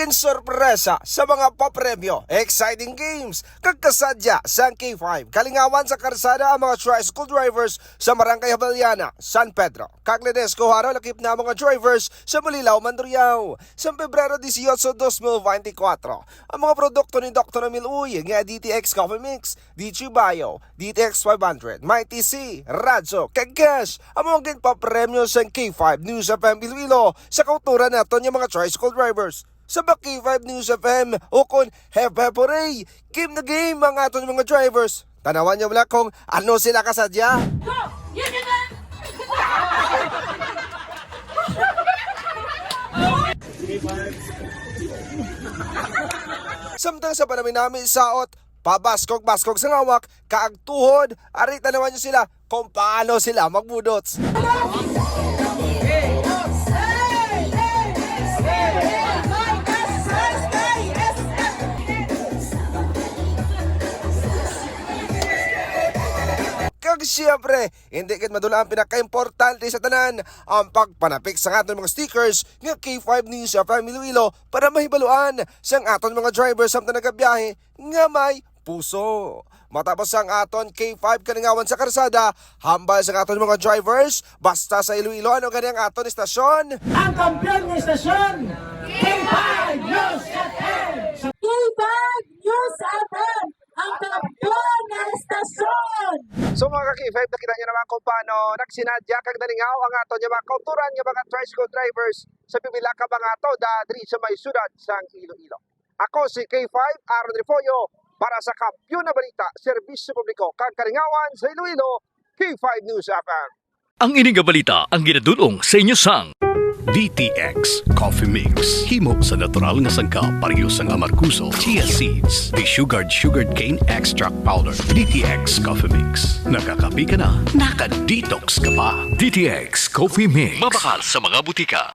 Ginsorpresa sa mga papremyo, exciting games, kagkasadya sa K5, kalingawan sa karsada ang mga tricycle drivers sa Barangay Habaliana, San Pedro. Kaglenesco haro lakip na mga drivers sa Malilao, Mandurriao. Sa Pebrero 18, 2024, ang mga produkto ni Dr. Emil Uy, nga DTX Coffee Mix, DG Bio, DTX 500, Mighty C, Radso, Kagash, ang mga ginpapremyo sa K5 News FM Iloilo sa kauturan naton yung mga tricycle drivers. Sa K5 News FM, ukon Hepeporay, game na game ang aton mga drivers. Tanawan niyo wala kung ano sila kasadya. Go! Yan na lang! Samtang sa panami namin saot, pabaskog-baskog sa ngawak, kaagtuhod, ari tanawan niyo sila kung paano sila magbudots. Kag siyempre, hindi kat madula ang pinaka-importante sa tanan, ang pagpanapik sa aton mga stickers nga K5 News FM Iloilo para mahibaluan sa aton mga drivers samtang nagabiyahe nga may puso. Matapos ang aton K5 kalingawan sa karsada, hambal sa aton mga drivers, basta sa Iloilo ano gani ang aton istasyon? Ang kampiyon ng istasyon, K5 News FM! K5 News FM! Ang kampiyon ng estasyon! So mga ka-K5, nakita niyo naman kung paano nagsinadya kag dalingaw ang aton yung mga kauturan yung mga tricycle drivers sa pipila ka mga ato dadri sa may syudad sang Iloilo. Ako si K5 Aaron Rifollo para sa Kampiyon na Balita, Serbisyo Publiko kag Kalingawan sa Iloilo, K5 News FM. Ang ining balita ang ginadulong sa inyo sang DTX Coffee Mix. Himo sa natural nga sangka pareho sang amarkuso, chia seeds, sugared cane extract powder. DTX Coffee Mix. Nakakapi ka na, naka-detox ka pa. DTX Coffee Mix. Mabakal sa mga butika.